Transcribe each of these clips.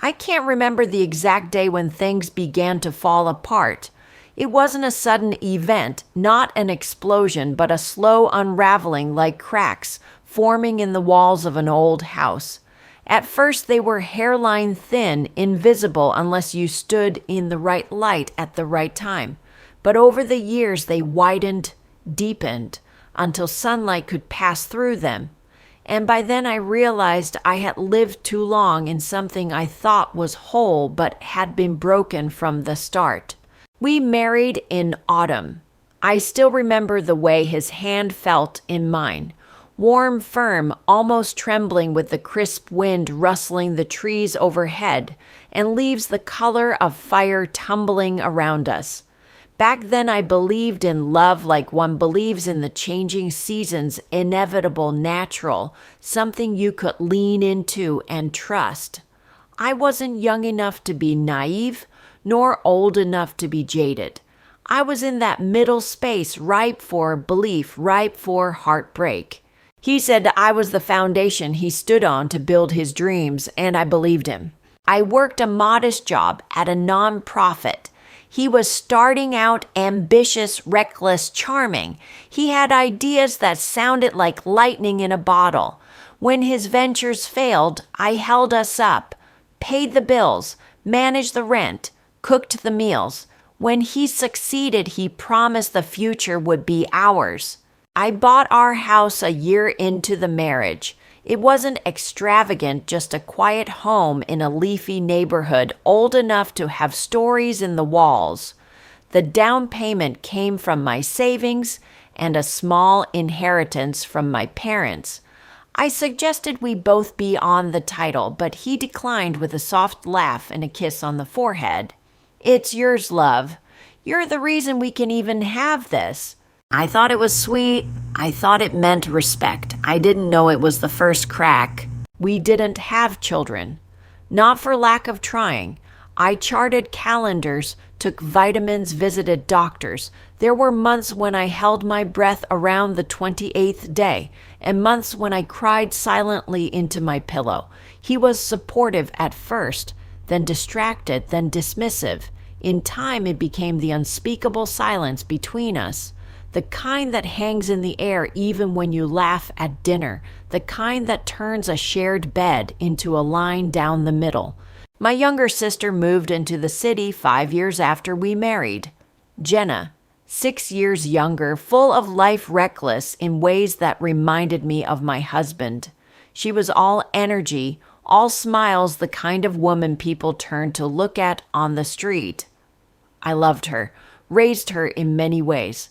I can't remember the exact day when things began to fall apart. It wasn't a sudden event, not an explosion, but a slow unraveling like cracks forming in the walls of an old house. At first, they were hairline thin, invisible unless you stood in the right light at the right time. But over the years, they widened, deepened, until sunlight could pass through them. And by then I realized I had lived too long in something I thought was whole but had been broken from the start. We married in autumn. I still remember the way his hand felt in mine. Warm, firm, almost trembling with the crisp wind rustling the trees overhead and leaves the color of fire tumbling around us. Back then I believed in love like one believes in the changing seasons, inevitable, natural, something you could lean into and trust. I wasn't young enough to be naive, nor old enough to be jaded. I was in that middle space, ripe for belief, ripe for heartbreak. He said I was the foundation he stood on to build his dreams, and I believed him. I worked a modest job at a non-profit. He was starting out ambitious, reckless, charming. He had ideas that sounded like lightning in a bottle. When his ventures failed, I held us up, paid the bills, managed the rent, cooked the meals. When he succeeded, he promised the future would be ours. I bought our house a year into the marriage. It wasn't extravagant, just a quiet home in a leafy neighborhood old enough to have stories in the walls. The down payment came from my savings and a small inheritance from my parents. I suggested we both be on the title, but he declined with a soft laugh and a kiss on the forehead. "It's yours, love. You're the reason we can even have this." I thought it was sweet. I thought it meant respect. I didn't know it was the first crack. We didn't have children. Not for lack of trying. I charted calendars, took vitamins, visited doctors. There were months when I held my breath around the 28th day, and months when I cried silently into my pillow. He was supportive at first, then distracted, then dismissive. In time, it became the unspeakable silence between us. The kind that hangs in the air even when you laugh at dinner, the kind that turns a shared bed into a line down the middle. My younger sister moved into the city 5 years after we married. Jenna, 6 years younger, full of life, reckless in ways that reminded me of my husband. She was all energy, all smiles, the kind of woman people turn to look at on the street. I loved her, raised her in many ways.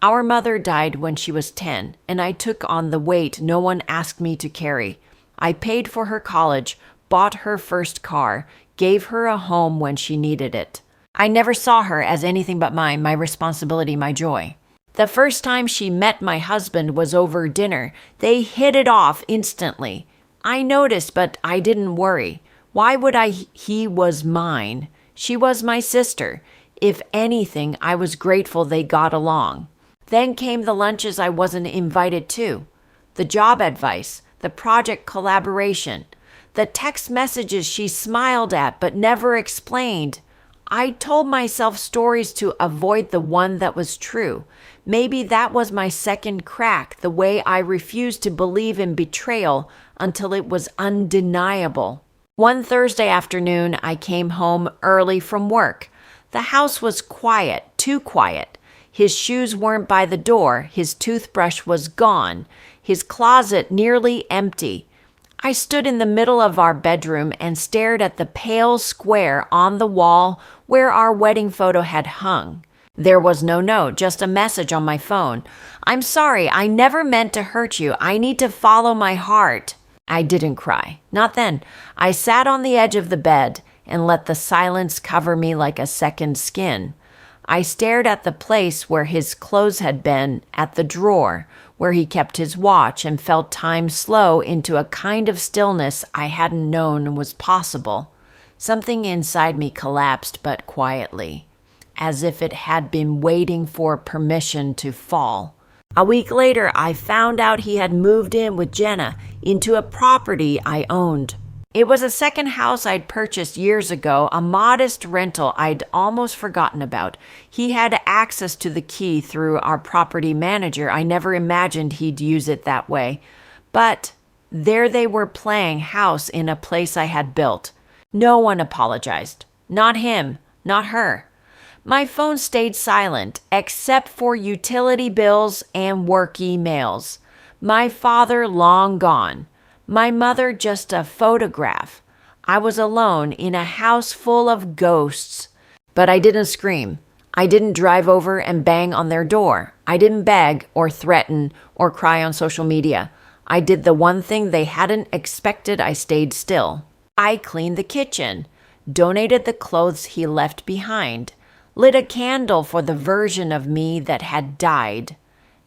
Our mother died when she was 10, and I took on the weight no one asked me to carry. I paid for her college, bought her first car, gave her a home when she needed it. I never saw her as anything but mine, my responsibility, my joy. The first time she met my husband was over dinner. They hit it off instantly. I noticed, but I didn't worry. Why would I? He was mine. She was my sister. If anything, I was grateful they got along. Then came the lunches I wasn't invited to, the job advice, the project collaboration, the text messages she smiled at but never explained. I told myself stories to avoid the one that was true. Maybe that was my second crack, the way I refused to believe in betrayal until it was undeniable. One Thursday afternoon, I came home early from work. The house was quiet, too quiet. His shoes weren't by the door. His toothbrush was gone. His closet nearly empty. I stood in the middle of our bedroom and stared at the pale square on the wall where our wedding photo had hung. There was no note, just a message on my phone. "I'm sorry, I never meant to hurt you. I need to follow my heart." I didn't cry. Not then. I sat on the edge of the bed and let the silence cover me like a second skin. I stared at the place where his clothes had been, at the drawer, where he kept his watch, and felt time slow into a kind of stillness I hadn't known was possible. Something inside me collapsed, but quietly, as if it had been waiting for permission to fall. A week later, I found out he had moved in with Jenna into a property I owned. It was a second house I'd purchased years ago, a modest rental I'd almost forgotten about. He had access to the key through our property manager. I never imagined he'd use it that way. But there they were playing house in a place I had built. No one apologized. Not him, not her. My phone stayed silent, except for utility bills and work emails. My father long gone. My mother just a photograph. I was alone in a house full of ghosts. But I didn't scream. I didn't drive over and bang on their door. I didn't beg or threaten or cry on social media. I did the one thing they hadn't expected. I stayed still. I cleaned the kitchen, donated the clothes he left behind, lit a candle for the version of me that had died.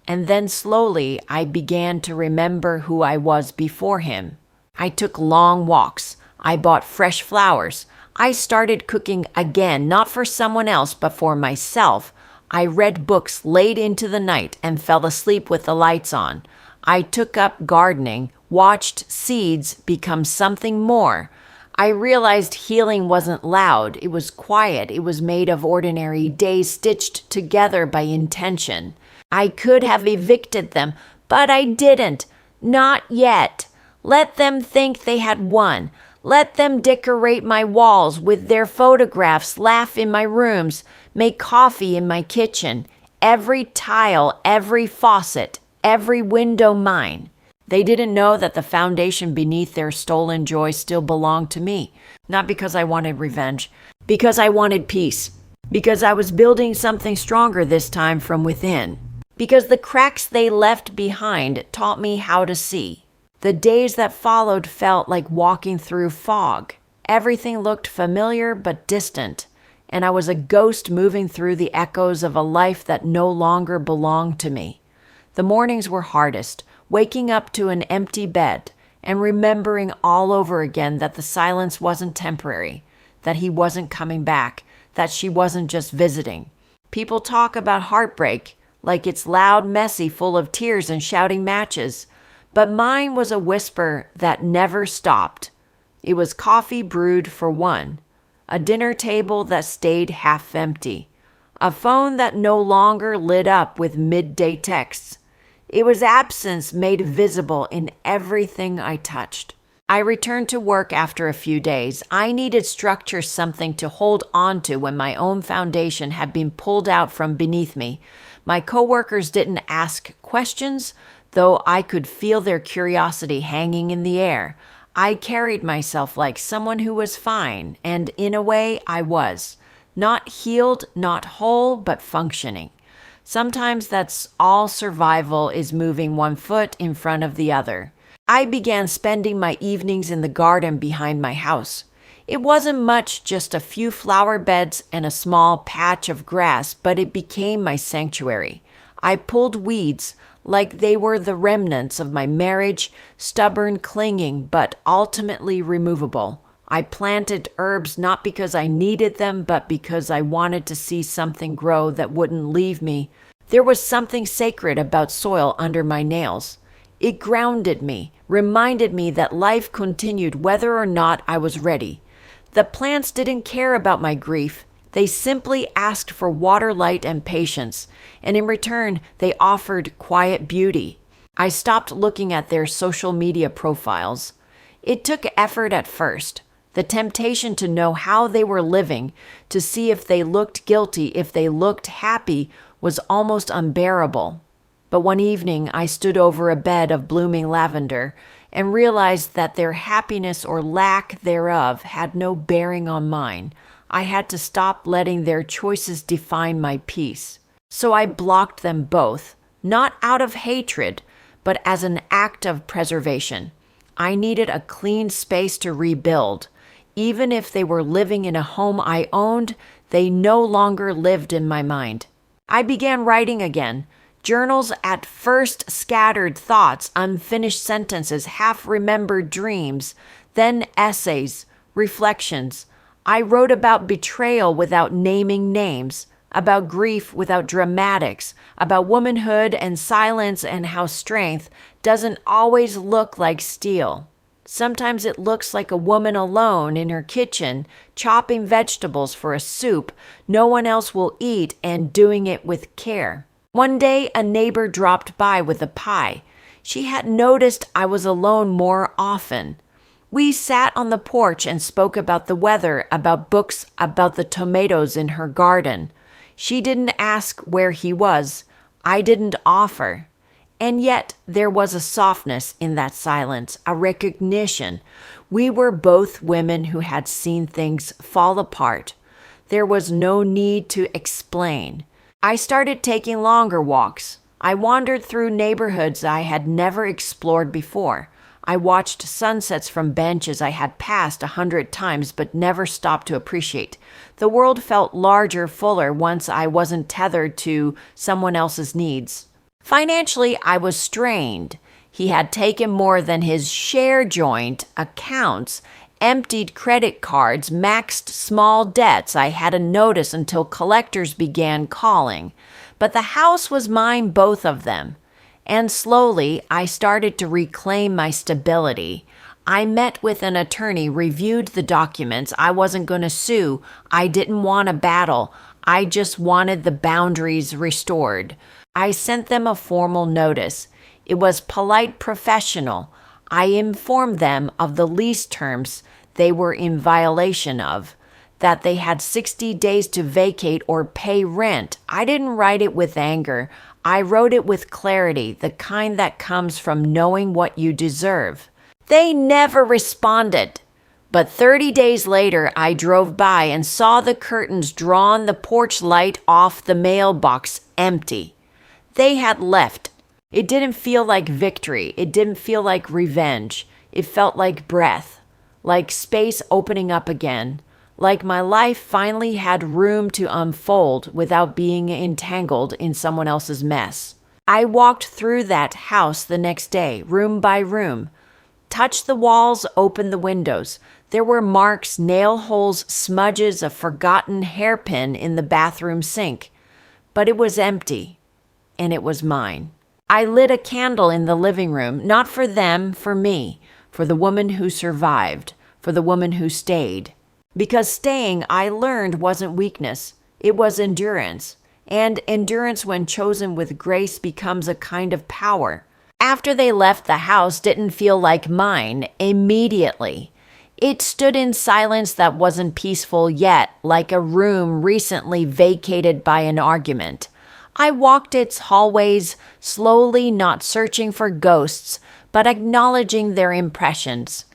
And then slowly I began to remember who I was before him. I took long walks. I bought fresh flowers. I started cooking again, not for someone else, but for myself. I read books late into the night and fell asleep with the lights on. I took up gardening, watched seeds become something more. I realized healing wasn't loud. It was quiet. It was made of ordinary days stitched together by intention. I could have evicted them, but I didn't. Not yet. Let them think they had won. Let them decorate my walls with their photographs, laugh in my rooms, make coffee in my kitchen. Every tile, every faucet, every window mine. They didn't know that the foundation beneath their stolen joy still belonged to me. Not because I wanted revenge, because I wanted peace. Because I was building something stronger this time from within. Because the cracks they left behind taught me how to see. The days that followed felt like walking through fog. Everything looked familiar but distant, and I was a ghost moving through the echoes of a life that no longer belonged to me. The mornings were hardest, waking up to an empty bed and remembering all over again that the silence wasn't temporary, that he wasn't coming back, that she wasn't just visiting. People talk about heartbreak like it's loud, messy, full of tears and shouting matches. But mine was a whisper that never stopped. It was coffee brewed for one, a dinner table that stayed half empty, a phone that no longer lit up with midday texts. It was absence made visible in everything I touched. I returned to work after a few days. I needed structure, something to hold on to when my own foundation had been pulled out from beneath me. My coworkers didn't ask questions, though I could feel their curiosity hanging in the air. I carried myself like someone who was fine, and in a way I was. Not healed, not whole, but functioning. Sometimes that's all survival is, moving one foot in front of the other. I began spending my evenings in the garden behind my house. It wasn't much, just a few flower beds and a small patch of grass, but it became my sanctuary. I pulled weeds like they were the remnants of my marriage, stubborn, clinging, but ultimately removable. I planted herbs not because I needed them, but because I wanted to see something grow that wouldn't leave me. There was something sacred about soil under my nails. It grounded me, reminded me that life continued whether or not I was ready. The plants didn't care about my grief. They simply asked for water, light, and patience, and in return, they offered quiet beauty. I stopped looking at their social media profiles. It took effort at first. The temptation to know how they were living, to see if they looked guilty, if they looked happy, was almost unbearable. But one evening, I stood over a bed of blooming lavender and realized that their happiness or lack thereof had no bearing on mine. I had to stop letting their choices define my peace. So I blocked them both, not out of hatred, but as an act of preservation. I needed a clean space to rebuild. Even if they were living in a home I owned, they no longer lived in my mind. I began writing again. Journals at first scattered thoughts, unfinished sentences, half-remembered dreams, then essays, reflections. I wrote about betrayal without naming names, about grief without dramatics, about womanhood and silence and how strength doesn't always look like steel. Sometimes it looks like a woman alone in her kitchen, chopping vegetables for a soup no one else will eat and doing it with care. One day, a neighbor dropped by with a pie. She had noticed I was alone more often. We sat on the porch and spoke about the weather, about books, about the tomatoes in her garden. She didn't ask where he was. I didn't offer. And yet there was a softness in that silence, a recognition. We were both women who had seen things fall apart. There was no need to explain. I started taking longer walks. I wandered through neighborhoods I had never explored before. I watched sunsets from benches I had passed 100 times but never stopped to appreciate. The world felt larger, fuller once I wasn't tethered to someone else's needs. Financially, I was strained. He had taken more than his share joint, accounts, emptied credit cards, maxed small debts I hadn't noticed until collectors began calling. But the house was mine, both of them. And slowly, I started to reclaim my stability. I met with an attorney, reviewed the documents. I wasn't going to sue. I didn't want a battle. I just wanted the boundaries restored. I sent them a formal notice. It was polite, professional. I informed them of the lease terms they were in violation of, that they had 60 days to vacate or pay rent. I didn't write it with anger. I wrote it with clarity, the kind that comes from knowing what you deserve. They never responded. But 30 days later, I drove by and saw the curtains drawn, the porch light off, the mailbox empty. They had left. It didn't feel like victory. It didn't feel like revenge. It felt like breath, like space opening up again, like my life finally had room to unfold without being entangled in someone else's mess. I walked through that house the next day, room by room, touched the walls, opened the windows. There were marks, nail holes, smudges, a forgotten hairpin in the bathroom sink. But it was empty. And it was mine. I lit a candle in the living room, not for them, for me, for the woman who survived, for the woman who stayed. Because staying, I learned, wasn't weakness. It was endurance. And endurance, when chosen with grace, becomes a kind of power. After they left, the house didn't feel like mine immediately. It stood in silence that wasn't peaceful yet, like a room recently vacated by an argument. I walked its hallways slowly, not searching for ghosts, but acknowledging their impressions.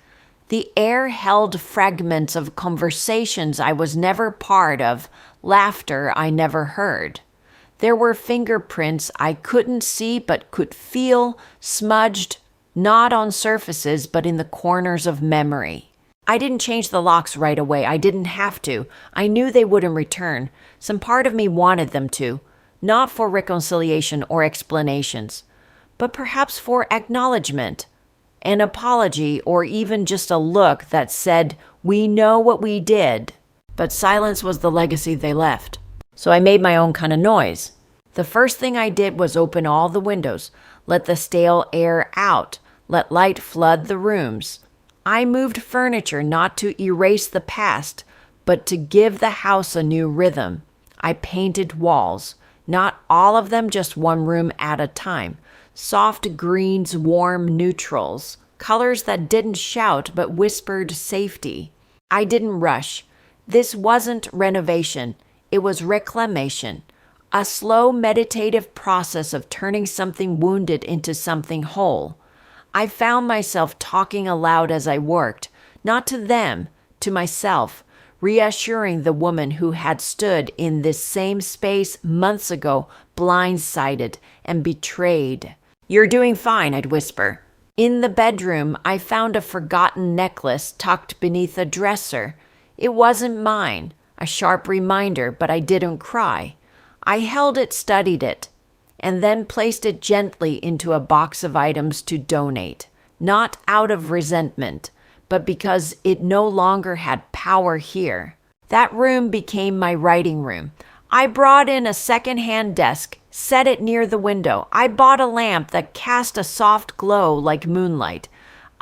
The air held fragments of conversations I was never part of, laughter I never heard. There were fingerprints I couldn't see but could feel, smudged, not on surfaces but in the corners of memory. I didn't change the locks right away. I didn't have to. I knew they wouldn't return. Some part of me wanted them to. Not for reconciliation or explanations, but perhaps for acknowledgement, an apology, or even just a look that said, "We know what we did." But silence was the legacy they left. So I made my own kind of noise. The first thing I did was open all the windows, let the stale air out, let light flood the rooms. I moved furniture not to erase the past, but to give the house a new rhythm. I painted walls. Not all of them, just one room at a time. Soft greens, warm neutrals, colors that didn't shout but whispered safety. I didn't rush. This wasn't renovation. It was reclamation. A slow, meditative process of turning something wounded into something whole. I found myself talking aloud as I worked, not to them, to myself, reassuring the woman who had stood in this same space months ago, blindsided and betrayed. "You're doing fine," I'd whisper. In the bedroom, I found a forgotten necklace tucked beneath a dresser. It wasn't mine, a sharp reminder, but I didn't cry. I held it, studied it, and then placed it gently into a box of items to donate, not out of resentment, but because it no longer had power here. That room became my writing room. I brought in a second-hand desk, set it near the window. I bought a lamp that cast a soft glow like moonlight.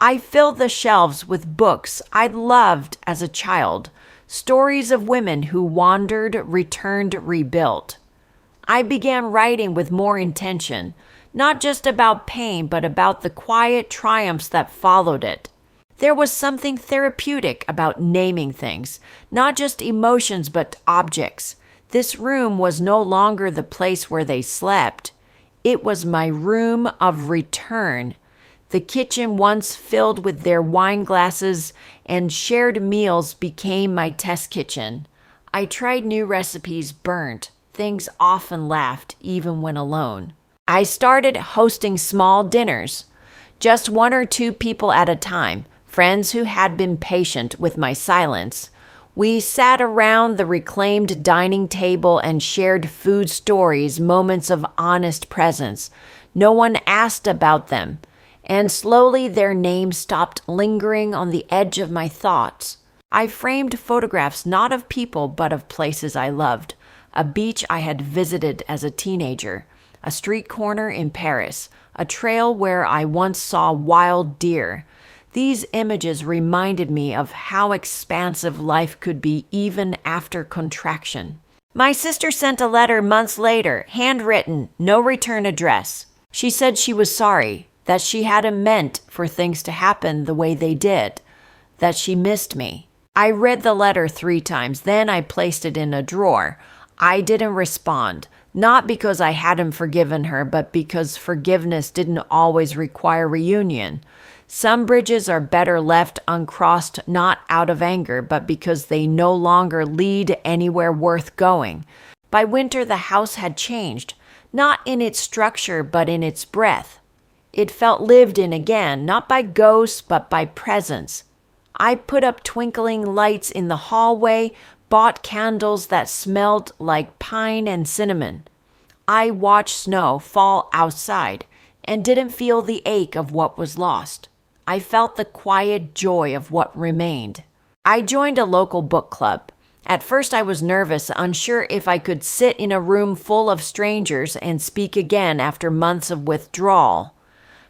I filled the shelves with books I'd loved as a child, stories of women who wandered, returned, rebuilt. I began writing with more intention, not just about pain, but about the quiet triumphs that followed it. There was something therapeutic about naming things, not just emotions, but objects. This room was no longer the place where they slept. It was my room of return. The kitchen, once filled with their wine glasses and shared meals, became my test kitchen. I tried new recipes, burnt. Things often laughed, even when alone. I started hosting small dinners, just 1 or 2 people at a time, friends who had been patient with my silence. We sat around the reclaimed dining table and shared food stories, moments of honest presence. No one asked about them, and slowly their names stopped lingering on the edge of my thoughts. I framed photographs not of people, but of places I loved. A beach I had visited as a teenager, a street corner in Paris, a trail where I once saw wild deer. These images reminded me of how expansive life could be even after contraction. My sister sent a letter months later, handwritten, no return address. She said she was sorry, that she hadn't meant for things to happen the way they did, that she missed me. I read the letter 3 times, then I placed it in a drawer. I didn't respond, not because I hadn't forgiven her, but because forgiveness didn't always require reunion. Some bridges are better left uncrossed, not out of anger, but because they no longer lead anywhere worth going. By winter, the house had changed, not in its structure, but in its breath. It felt lived in again, not by ghosts, but by presence. I put up twinkling lights in the hallway, bought candles that smelled like pine and cinnamon. I watched snow fall outside and didn't feel the ache of what was lost. I felt the quiet joy of what remained. I joined a local book club. At first I was nervous, unsure if I could sit in a room full of strangers and speak again after months of withdrawal.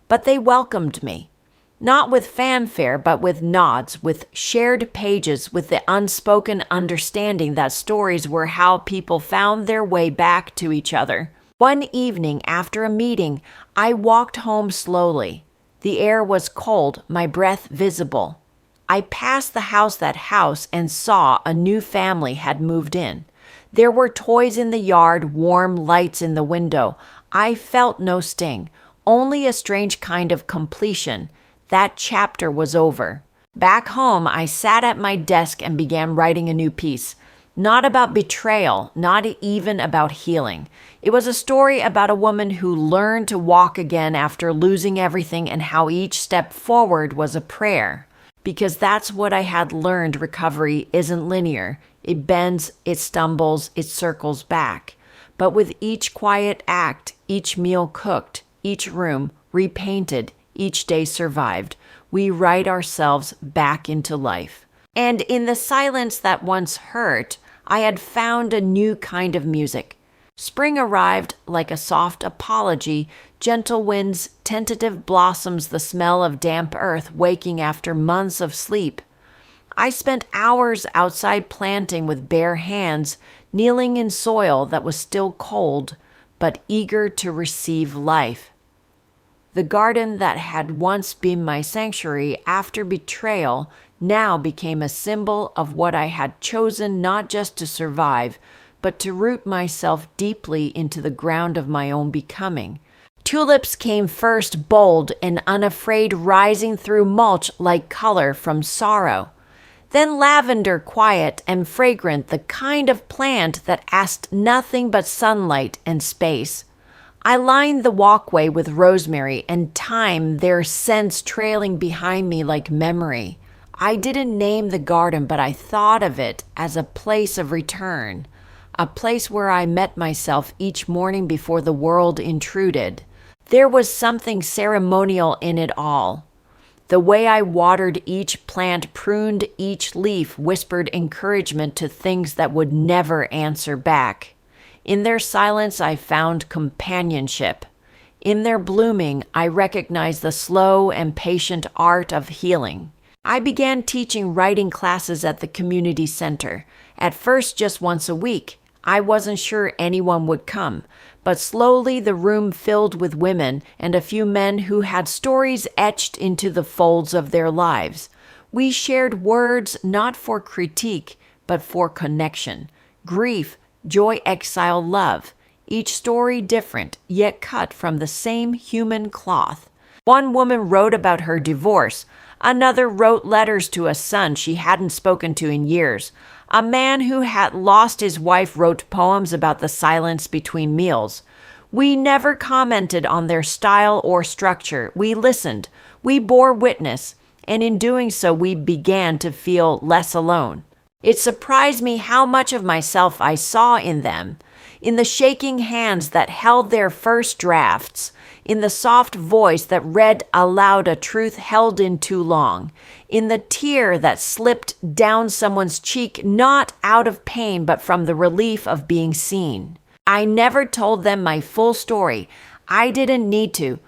But they welcomed me. Not with fanfare, but with nods, with shared pages, with the unspoken understanding that stories were how people found their way back to each other. One evening after a meeting, I walked home slowly. The air was cold, my breath visible. I passed the house and saw a new family had moved in. There were toys in the yard, warm lights in the window. I felt no sting, only a strange kind of completion. That chapter was over. Back home, I sat at my desk and began writing a new piece. Not about betrayal, not even about healing. It was a story about a woman who learned to walk again after losing everything and how each step forward was a prayer. Because that's what I had learned. Recovery isn't linear. It bends, it stumbles, it circles back. But with each quiet act, each meal cooked, each room repainted, each day survived, we write ourselves back into life. And in the silence that once hurt, I had found a new kind of music. Spring arrived like a soft apology, gentle winds, tentative blossoms, the smell of damp earth waking after months of sleep. I spent hours outside planting with bare hands, kneeling in soil that was still cold, but eager to receive life. The garden that had once been my sanctuary after betrayal now became a symbol of what I had chosen not just to survive, but to root myself deeply into the ground of my own becoming. Tulips came first, bold and unafraid, rising through mulch like color from sorrow. Then lavender, quiet and fragrant, the kind of plant that asked nothing but sunlight and space. I lined the walkway with rosemary and thyme, their scents trailing behind me like memory. I didn't name the garden, but I thought of it as a place of return, a place where I met myself each morning before the world intruded. There was something ceremonial in it all. The way I watered each plant, pruned each leaf, whispered encouragement to things that would never answer back. In their silence, I found companionship. In their blooming, I recognized the slow and patient art of healing. I began teaching writing classes at the community center. At first, just once a week. I wasn't sure anyone would come, but slowly the room filled with women and a few men who had stories etched into the folds of their lives. We shared words not for critique, but for connection. Grief, joy, exile, love. Each story different, yet cut from the same human cloth. One woman wrote about her divorce. Another wrote letters to a son she hadn't spoken to in years. A man who had lost his wife wrote poems about the silence between meals. We never commented on their style or structure. We listened. We bore witness. And in doing so, we began to feel less alone. It surprised me how much of myself I saw in them, in the shaking hands that held their first drafts, in the soft voice that read aloud a truth held in too long, in the tear that slipped down someone's cheek not out of pain but from the relief of being seen. I never told them my full story. I didn't need to.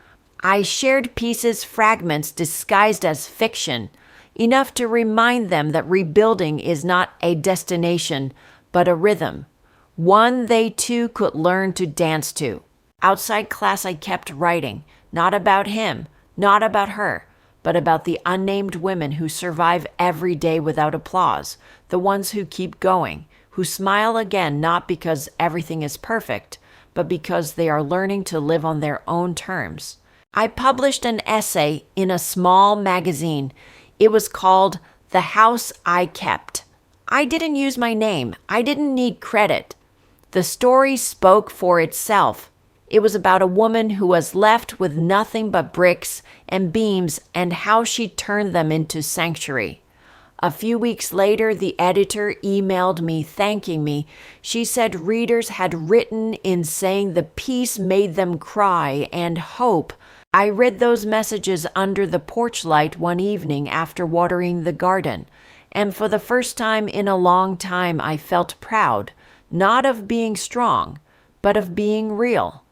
I shared pieces, fragments disguised as fiction, enough to remind them that rebuilding is not a destination, but a rhythm, one they too could learn to dance to. Outside class, I kept writing, not about him, not about her, but about the unnamed women who survive every day without applause, the ones who keep going, who smile again not because everything is perfect, but because they are learning to live on their own terms. I published an essay in a small magazine. It was called The House I Kept. I didn't use my name. I didn't need credit. The story spoke for itself. It was about a woman who was left with nothing but bricks and beams and how she turned them into sanctuary. A few weeks later, the editor emailed me thanking me. She said readers had written in saying the piece made them cry and hope. I read those messages under the porch light one evening after watering the garden, and for the first time in a long time I felt proud, not of being strong, but of being real,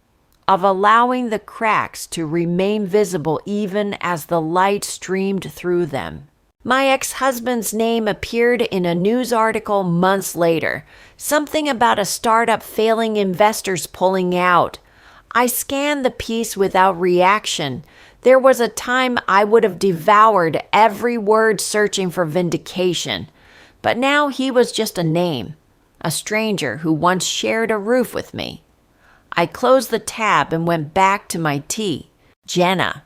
of allowing the cracks to remain visible even as the light streamed through them. My ex-husband's name appeared in a news article months later, something about a startup failing, investors pulling out. I scanned the piece without reaction. There was a time I would have devoured every word searching for vindication. But now he was just a name, a stranger who once shared a roof with me. I closed the tab and went back to my tea. Jenna.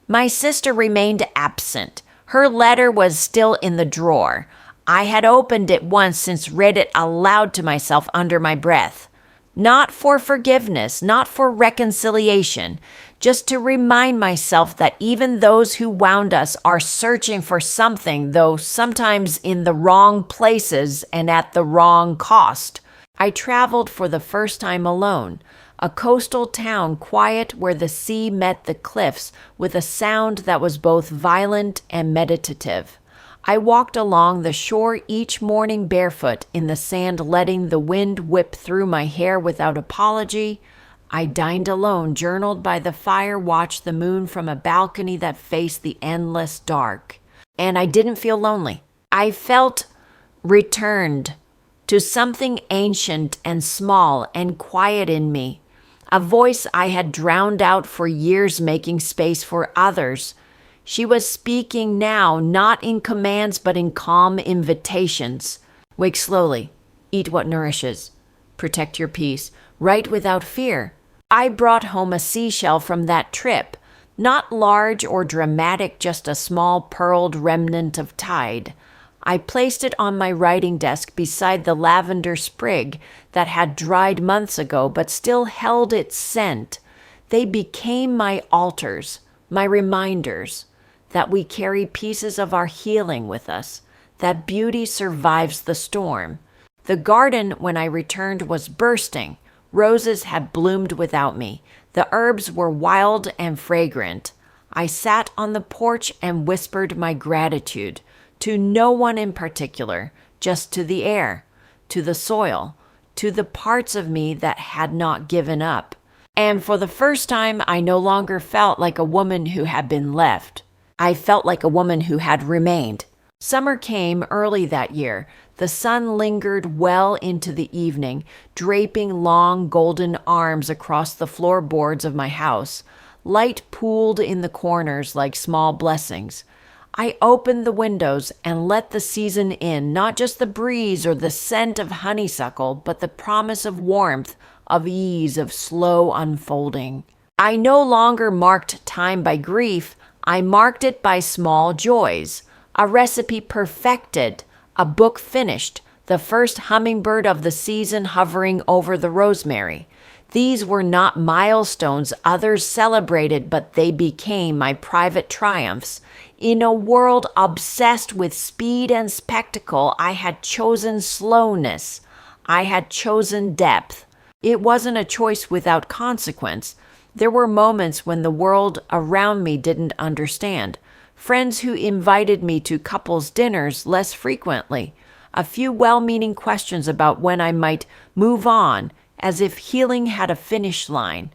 My sister remained absent. Her letter was still in the drawer. I had opened it once since read it aloud to myself under my breath. Not for forgiveness, not for reconciliation, just to remind myself that even those who wound us are searching for something, though sometimes in the wrong places and at the wrong cost. I traveled for the first time alone, a coastal town quiet where the sea met the cliffs with a sound that was both violent and meditative. I walked along the shore each morning barefoot in the sand, letting the wind whip through my hair without apology. I dined alone, journaled by the fire, watched the moon from a balcony that faced the endless dark. And I didn't feel lonely. I felt returned to something ancient and small and quiet in me, a voice I had drowned out for years, making space for others. She was speaking now, not in commands, but in calm invitations. Wake slowly. Eat what nourishes. Protect your peace. Write without fear. I brought home a seashell from that trip. Not large or dramatic, just a small pearled remnant of tide. I placed it on my writing desk beside the lavender sprig that had dried months ago but still held its scent. They became my altars, my reminders that we carry pieces of our healing with us, that beauty survives the storm. The garden, when I returned, was bursting. Roses had bloomed without me. The herbs were wild and fragrant. I sat on the porch and whispered my gratitude, to no one in particular, just to the air, to the soil, to the parts of me that had not given up. And for the first time, I no longer felt like a woman who had been left. I felt like a woman who had remained. Summer came early that year. The sun lingered well into the evening, draping long golden arms across the floorboards of my house. Light pooled in the corners like small blessings. I opened the windows and let the season in, not just the breeze or the scent of honeysuckle, but the promise of warmth, of ease, of slow unfolding. I no longer marked time by grief. I marked it by small joys. A recipe perfected, a book finished, the first hummingbird of the season hovering over the rosemary. These were not milestones others celebrated, but they became my private triumphs. In a world obsessed with speed and spectacle, I had chosen slowness. I had chosen depth. It wasn't a choice without consequence. There were moments when the world around me didn't understand. Friends who invited me to couples' dinners less frequently. A few well-meaning questions about when I might move on, as if healing had a finish line.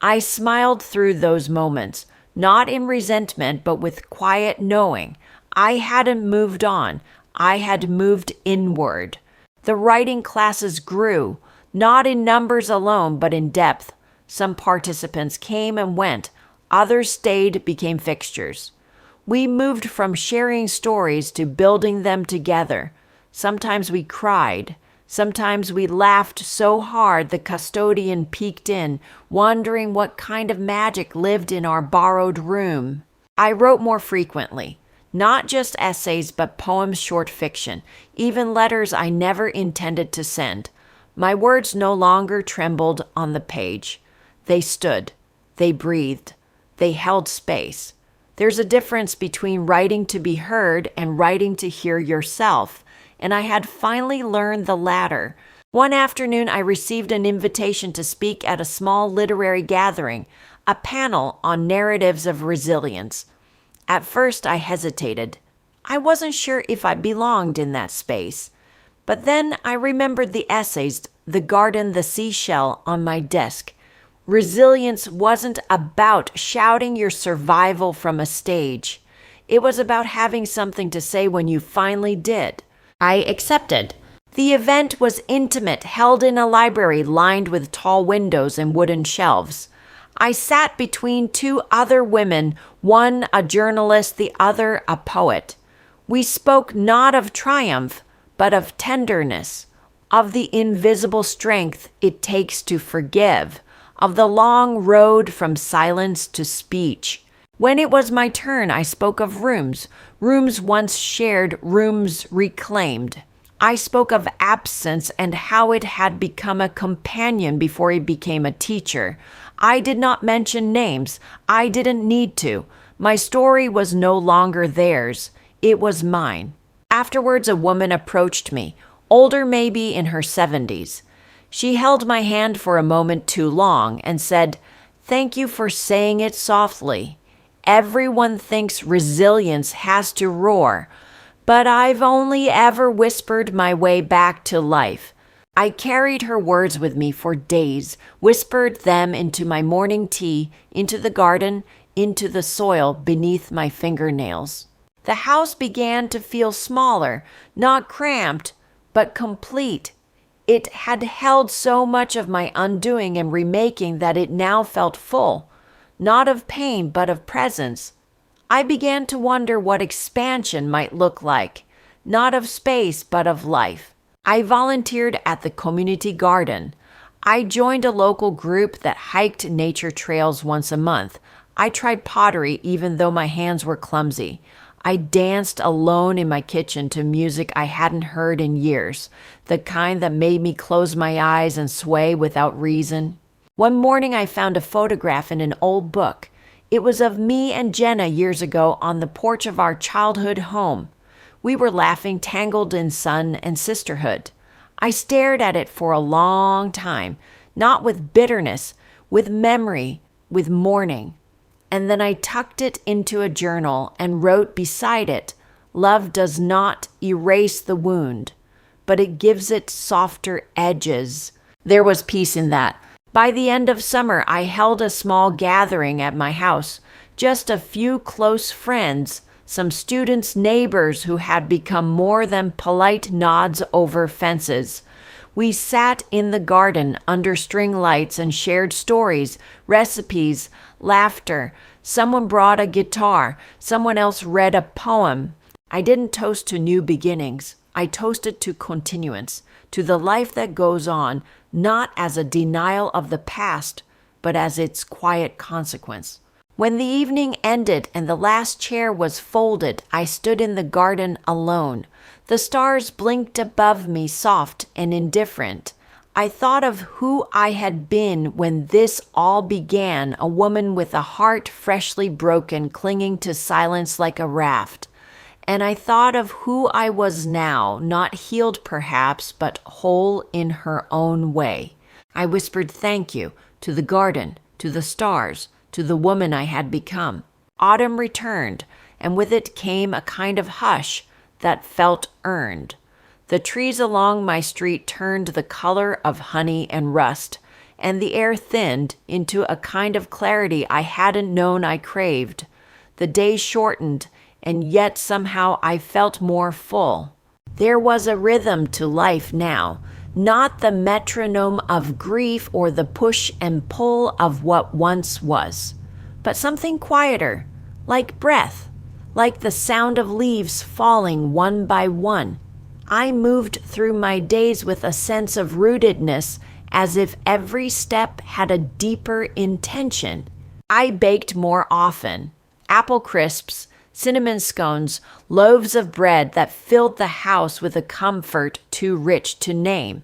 I smiled through those moments, not in resentment, but with quiet knowing. I hadn't moved on. I had moved inward. The writing classes grew, not in numbers alone, but in depth. Some participants came and went. Others stayed, became fixtures. We moved from sharing stories to building them together. Sometimes we cried. Sometimes we laughed so hard the custodian peeked in, wondering what kind of magic lived in our borrowed room. I wrote more frequently. Not just essays, but poems, short fiction, even letters I never intended to send. My words no longer trembled on the page. They stood. They breathed. They held space. There's a difference between writing to be heard and writing to hear yourself, and I had finally learned the latter. One afternoon, I received an invitation to speak at a small literary gathering, a panel on narratives of resilience. At first, I hesitated. I wasn't sure if I belonged in that space. But then I remembered the essays, the garden, the seashell on my desk. Resilience wasn't about shouting your survival from a stage. It was about having something to say when you finally did. I accepted. The event was intimate, held in a library lined with tall windows and wooden shelves. I sat between two other women, one a journalist, the other a poet. We spoke not of triumph, but of tenderness, of the invisible strength it takes to forgive, of the long road from silence to speech. When it was my turn, I spoke of rooms once shared, rooms reclaimed. I spoke of absence and how it had become a companion before it became a teacher. I did not mention names. I didn't need to. My story was no longer theirs. It was mine. Afterwards, a woman approached me, older maybe in her 70s. She held my hand for a moment too long and said, "Thank you for saying it softly. Everyone thinks resilience has to roar, but I've only ever whispered my way back to life." I carried her words with me for days, whispered them into my morning tea, into the garden, into the soil beneath my fingernails. The house began to feel smaller, not cramped, but complete. It had held so much of my undoing and remaking that it now felt full, not of pain, but of presence. I began to wonder what expansion might look like, not of space, but of life. I volunteered at the community garden. I joined a local group that hiked nature trails once a month. I tried pottery even though my hands were clumsy. I danced alone in my kitchen to music I hadn't heard in years, the kind that made me close my eyes and sway without reason. One morning I found a photograph in an old book. It was of me and Jenna years ago on the porch of our childhood home. We were laughing, tangled in sun and sisterhood. I stared at it for a long time, not with bitterness, with memory, with mourning. And then I tucked it into a journal and wrote beside it, "Love does not erase the wound, but it gives it softer edges." There was peace in that. By the end of summer, I held a small gathering at my house, just a few close friends, some students, neighbors who had become more than polite nods over fences. We sat in the garden under string lights and shared stories, recipes, laughter. Someone brought a guitar. Someone else read a poem. I didn't toast to new beginnings. I toasted to continuance, to the life that goes on, not as a denial of the past, but as its quiet consequence. When the evening ended and the last chair was folded, I stood in the garden alone. The stars blinked above me, soft and indifferent. I thought of who I had been when this all began, a woman with a heart freshly broken, clinging to silence like a raft. And I thought of who I was now, not healed perhaps, but whole in her own way. I whispered thank you to the garden, to the stars, to the woman I had become. Autumn returned, and with it came a kind of hush that felt earned. The trees along my street turned the color of honey and rust, and the air thinned into a kind of clarity I hadn't known I craved. The days shortened, and yet somehow I felt more full. There was a rhythm to life now, not the metronome of grief or the push and pull of what once was, but something quieter, like breath, like the sound of leaves falling one by one. I moved through my days with a sense of rootedness, as if every step had a deeper intention. I baked more often. Apple crisps, cinnamon scones, loaves of bread that filled the house with a comfort too rich to name.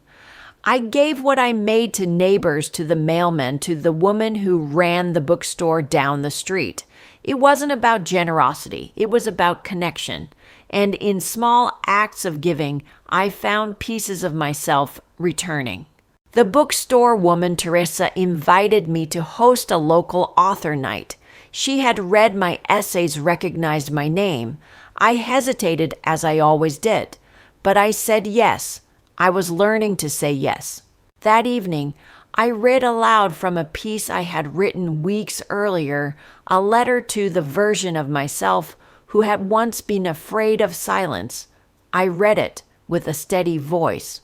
I gave what I made to neighbors, to the mailman, to the woman who ran the bookstore down the street. It wasn't about generosity. It was about connection. And in small acts of giving, I found pieces of myself returning. The bookstore woman, Teresa, invited me to host a local author night. She had read my essays, recognized my name. I hesitated, as I always did, but I said yes. I was learning to say yes. That evening, I read aloud from a piece I had written weeks earlier, a letter to the version of myself who had once been afraid of silence. I read it with a steady voice.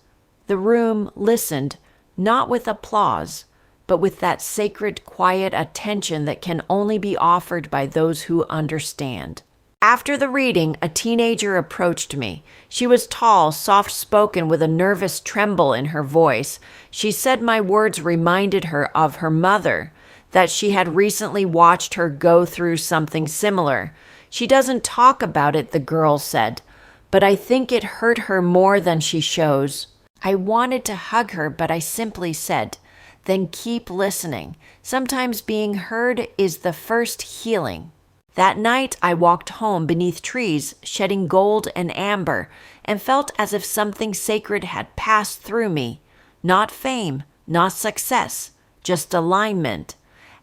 The room listened, not with applause, but with that sacred, quiet attention that can only be offered by those who understand. After the reading, a teenager approached me. She was tall, soft-spoken, with a nervous tremble in her voice. She said my words reminded her of her mother, that she had recently watched her go through something similar. She doesn't talk about it, the girl said, but I think it hurt her more than she shows. I wanted to hug her, but I simply said, then keep listening. Sometimes being heard is the first healing. That night, I walked home beneath trees, shedding gold and amber, and felt as if something sacred had passed through me. Not fame, not success, just alignment.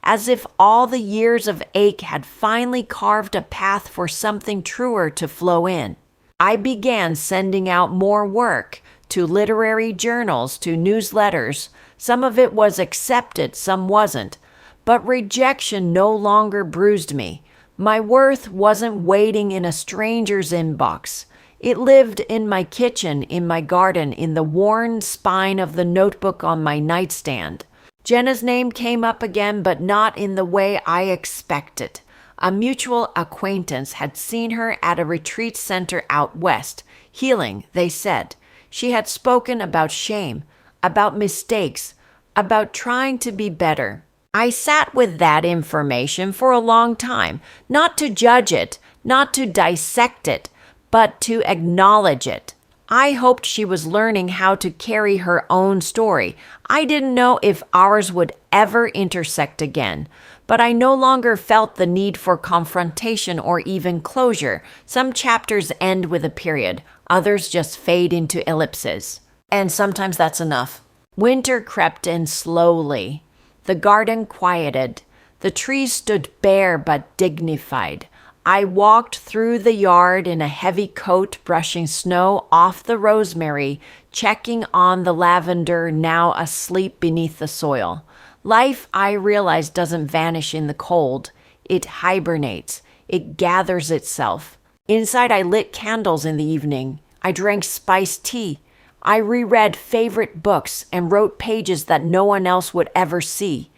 As if all the years of ache had finally carved a path for something truer to flow in. I began sending out more work, to literary journals, to newsletters. Some of it was accepted, some wasn't. But rejection no longer bruised me. My worth wasn't waiting in a stranger's inbox. It lived in my kitchen, in my garden, in the worn spine of the notebook on my nightstand. Jenna's name came up again, but not in the way I expected. A mutual acquaintance had seen her at a retreat center out west. Healing, they said. She had spoken about shame, about mistakes, about trying to be better. I sat with that information for a long time, not to judge it, not to dissect it, but to acknowledge it. I hoped she was learning how to carry her own story. I didn't know if ours would ever intersect again, but I no longer felt the need for confrontation or even closure. Some chapters end with a period, others just fade into ellipses. And sometimes that's enough. Winter crept in slowly. The garden quieted. The trees stood bare but dignified. I walked through the yard in a heavy coat, brushing snow off the rosemary, checking on the lavender now asleep beneath the soil. Life, I realize, doesn't vanish in the cold. It hibernates. It gathers itself. Inside, I lit candles in the evening. I drank spiced tea. I reread favorite books and wrote pages that no one else would ever see.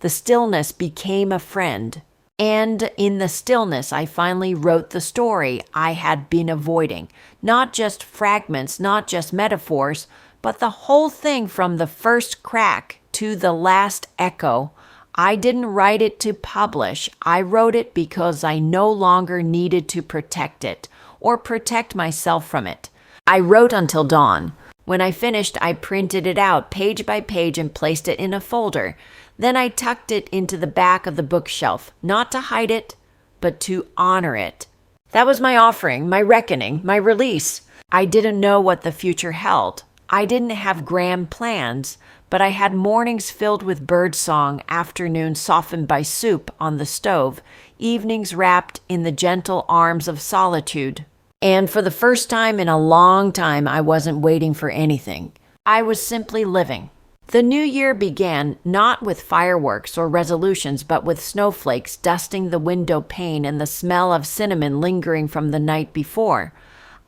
The stillness became a friend. And in the stillness, I finally wrote the story I had been avoiding. Not just fragments, not just metaphors, but the whole thing from the first crack to the last echo. I didn't write it to publish. I wrote it because I no longer needed to protect it or protect myself from it. I wrote until dawn. When I finished, I printed it out page by page and placed it in a folder. Then I tucked it into the back of the bookshelf, not to hide it, but to honor it. That was my offering, my reckoning, my release. I didn't know what the future held. I didn't have grand plans, but I had mornings filled with birdsong, afternoons softened by soup on the stove, evenings wrapped in the gentle arms of solitude. And for the first time in a long time, I wasn't waiting for anything. I was simply living. The new year began not with fireworks or resolutions, but with snowflakes dusting the window pane and the smell of cinnamon lingering from the night before.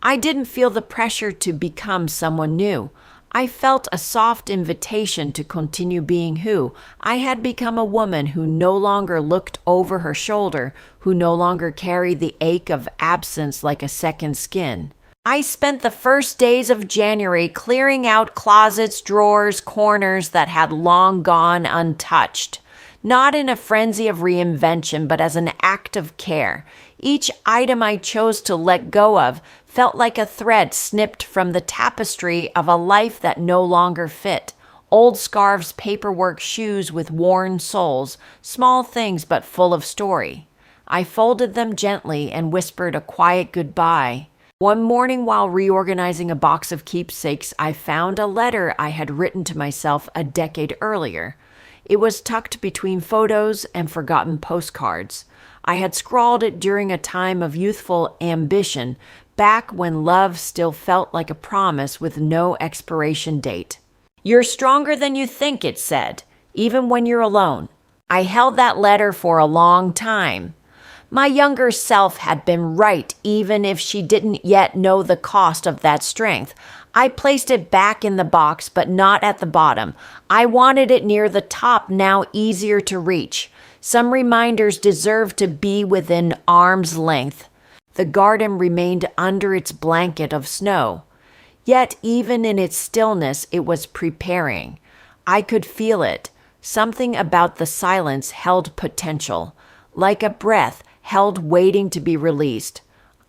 I didn't feel the pressure to become someone new. I felt a soft invitation to continue being who. I had become a woman who no longer looked over her shoulder, who no longer carried the ache of absence like a second skin. I spent the first days of January clearing out closets, drawers, corners that had long gone untouched. Not in a frenzy of reinvention, but as an act of care. Each item I chose to let go of felt like a thread snipped from the tapestry of a life that no longer fit. Old scarves, paperwork, shoes with worn soles, small things but full of story. I folded them gently and whispered a quiet goodbye. One morning while reorganizing a box of keepsakes, I found a letter I had written to myself a decade earlier. It was tucked between photos and forgotten postcards. I had scrawled it during a time of youthful ambition, back when love still felt like a promise with no expiration date. "You're stronger than you think," it said, "even when you're alone." I held that letter for a long time. My younger self had been right, even if she didn't yet know the cost of that strength. I placed it back in the box, but not at the bottom. I wanted it near the top, now easier to reach. Some reminders deserved to be within arm's length. The garden remained under its blanket of snow. Yet even in its stillness, it was preparing. I could feel it. Something about the silence held potential, like a breath held waiting to be released.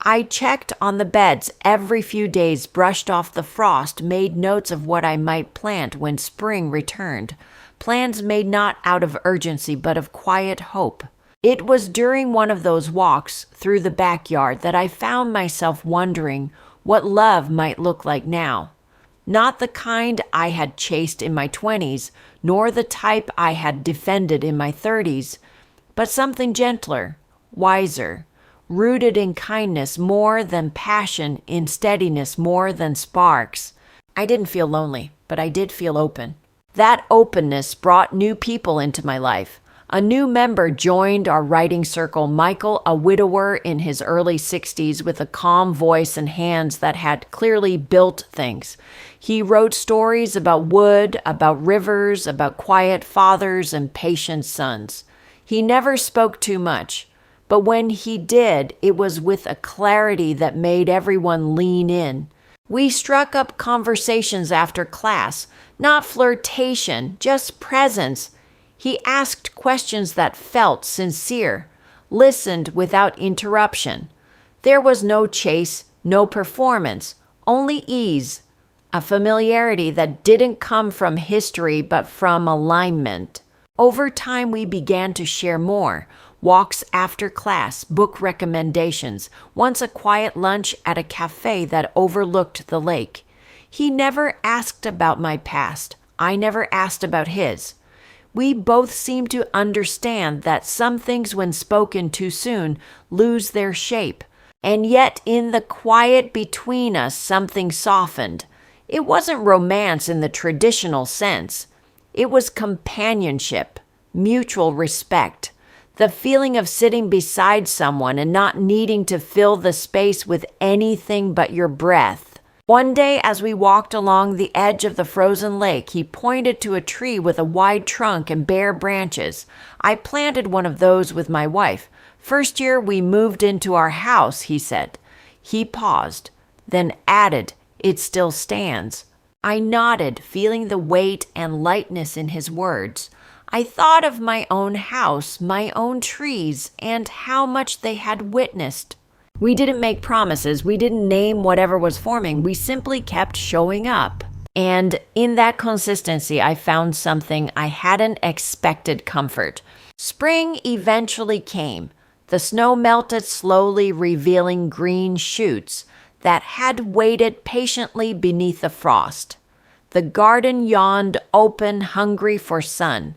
I checked on the beds every few days, brushed off the frost, made notes of what I might plant when spring returned. Plans made not out of urgency, but of quiet hope. It was during one of those walks through the backyard that I found myself wondering what love might look like now. Not the kind I had chased in my 20s, nor the type I had defended in my 30s, but something gentler, wiser, rooted in kindness more than passion, in steadiness more than sparks. I didn't feel lonely, but I did feel open. That openness brought new people into my life. A new member joined our writing circle, Michael, a widower in his early 60s with a calm voice and hands that had clearly built things. He wrote stories about wood, about rivers, about quiet fathers and patient sons. He never spoke too much, but when he did, it was with a clarity that made everyone lean in. We struck up conversations after class, not flirtation, just presence. He asked questions that felt sincere, listened without interruption. There was no chase, no performance, only ease, a familiarity that didn't come from history but from alignment. Over time, we began to share more. Walks after class, book recommendations, once a quiet lunch at a cafe that overlooked the lake. He never asked about my past. I never asked about his. We both seemed to understand that some things, when spoken too soon, lose their shape. And yet, in the quiet between us, something softened. It wasn't romance in the traditional sense. It was companionship, mutual respect, the feeling of sitting beside someone and not needing to fill the space with anything but your breath. One day, as we walked along the edge of the frozen lake, he pointed to a tree with a wide trunk and bare branches. I planted one of those with my wife. First year we moved into our house, he said. He paused, then added, "It still stands." I nodded, feeling the weight and lightness in his words. I thought of my own house, my own trees, and how much they had witnessed. We didn't make promises. We didn't name whatever was forming. We simply kept showing up. And in that consistency, I found something I hadn't expected: comfort. Spring eventually came. The snow melted slowly, revealing green shoots that had waited patiently beneath the frost. The garden yawned open, hungry for sun.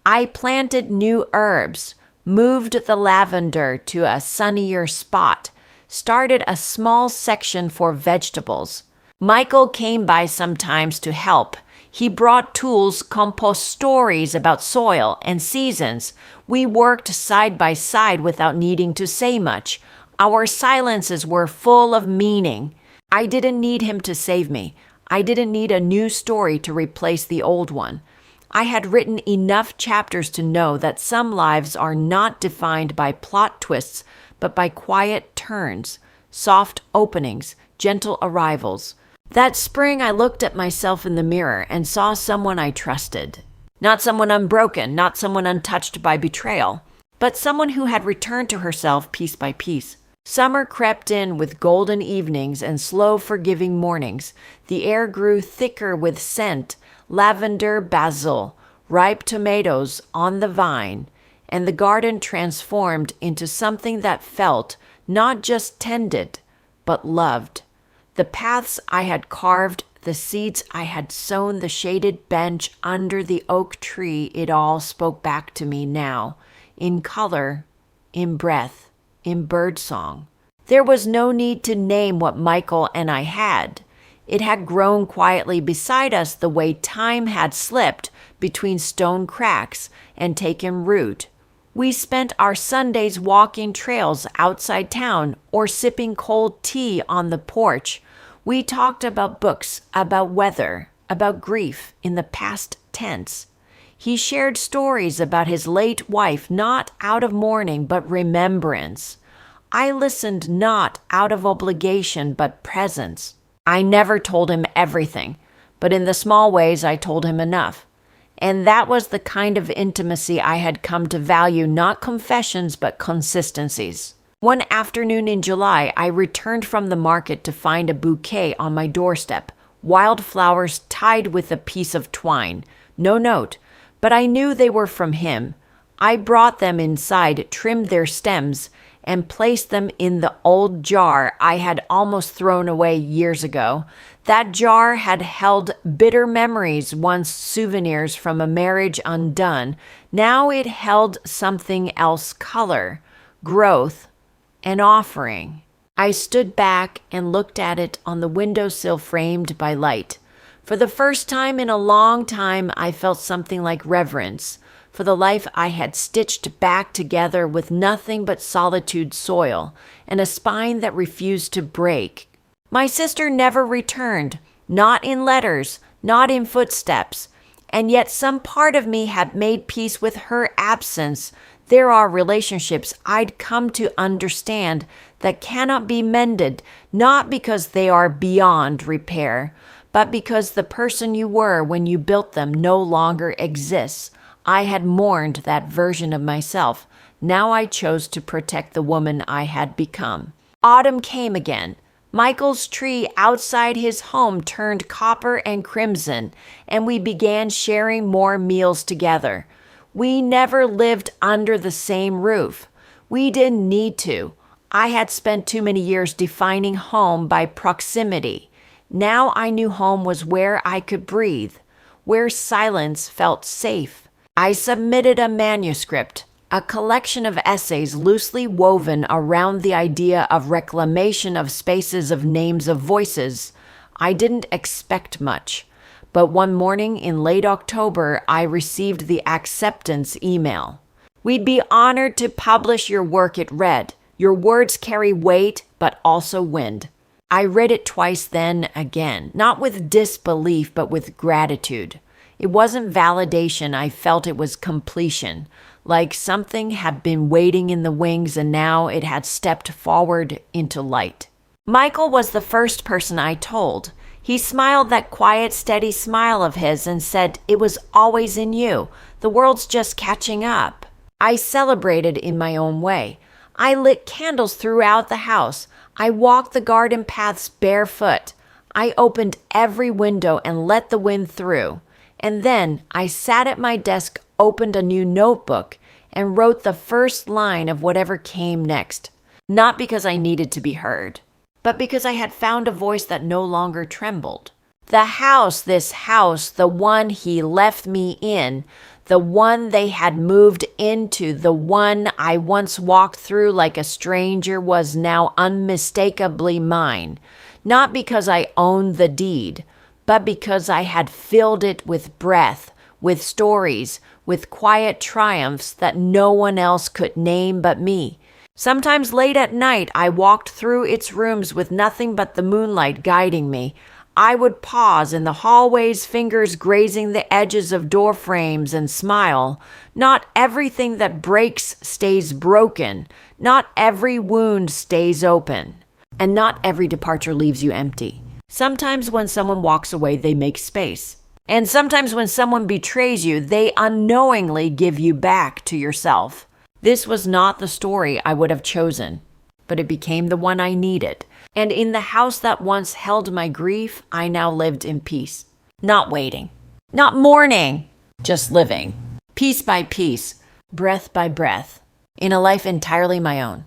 I planted new herbs, moved the lavender to a sunnier spot, started a small section for vegetables. Michael came by sometimes to help. He brought tools, compost stories about soil and seasons. We worked side by side without needing to say much. Our silences were full of meaning. I didn't need him to save me. I didn't need a new story to replace the old one. I had written enough chapters to know that some lives are not defined by plot twists, but by quiet turns, soft openings, gentle arrivals. That spring, I looked at myself in the mirror and saw someone I trusted. Not someone unbroken, not someone untouched by betrayal, but someone who had returned to herself piece by piece. Summer crept in with golden evenings and slow, forgiving mornings. The air grew thicker with scent, lavender, basil, ripe tomatoes on the vine, and the garden transformed into something that felt not just tended, but loved. The paths I had carved, the seeds I had sown, the shaded bench under the oak tree, it all spoke back to me now, in color, in breath, in birdsong. There was no need to name what Michael and I had. It had grown quietly beside us the way time had slipped between stone cracks and taken root. We spent our Sundays walking trails outside town or sipping cold tea on the porch. We talked about books, about weather, about grief in the past tense. He shared stories about his late wife, not out of mourning, but remembrance. I listened not out of obligation, but presence. I never told him everything, but in the small ways I told him enough. And that was the kind of intimacy I had come to value, not confessions, but consistencies. One afternoon in July, I returned from the market to find a bouquet on my doorstep, wildflowers tied with a piece of twine. No note, but I knew they were from him. I brought them inside, trimmed their stems, and placed them in the old jar I had almost thrown away years ago. That jar had held bitter memories, once souvenirs from a marriage undone. Now it held something else: color, growth, an offering. I stood back and looked at it on the windowsill framed by light. For the first time in a long time, I felt something like reverence for the life I had stitched back together with nothing but solitude soil and a spine that refused to break. My sister never returned, not in letters, not in footsteps, and yet some part of me had made peace with her absence. There are relationships I'd come to understand that cannot be mended, not because they are beyond repair, but because the person you were when you built them no longer exists. I had mourned that version of myself. Now I chose to protect the woman I had become. Autumn came again. Michael's tree outside his home turned copper and crimson, and we began sharing more meals together. We never lived under the same roof. We didn't need to. I had spent too many years defining home by proximity. Now I knew home was where I could breathe, where silence felt safe. I submitted a manuscript, a collection of essays loosely woven around the idea of reclamation of spaces, of names, of voices. I didn't expect much, But one morning in late October, I received the acceptance email. We'd be honored to publish your work, it read. Your words carry weight, but also wind. I read it twice, then again, not with disbelief, but with gratitude. It wasn't validation. I felt it was completion, like something had been waiting in the wings and now it had stepped forward into light. Michael was the first person I told. He smiled that quiet, steady smile of his and said, "It was always in you. The world's just catching up." I celebrated in my own way. I lit candles throughout the house. I walked the garden paths barefoot. I opened every window and let the wind through. And then I sat at my desk, opened a new notebook, and wrote the first line of whatever came next. Not because I needed to be heard, but because I had found a voice that no longer trembled. This house, the one he left me in, the one they had moved into, the one I once walked through like a stranger, was now unmistakably mine. Not because I owned the deed, but because I had filled it with breath, with stories, with quiet triumphs that no one else could name but me. Sometimes late at night, I walked through its rooms with nothing but the moonlight guiding me. I would pause in the hallways, fingers grazing the edges of door frames, and smile. Not everything that breaks stays broken. Not every wound stays open. And not every departure leaves you empty. Sometimes when someone walks away, they make space. And sometimes when someone betrays you, they unknowingly give you back to yourself. This was not the story I would have chosen, but it became the one I needed. And in the house that once held my grief, I now lived in peace. Not waiting, not mourning, just living. Piece by piece, breath by breath, in a life entirely my own.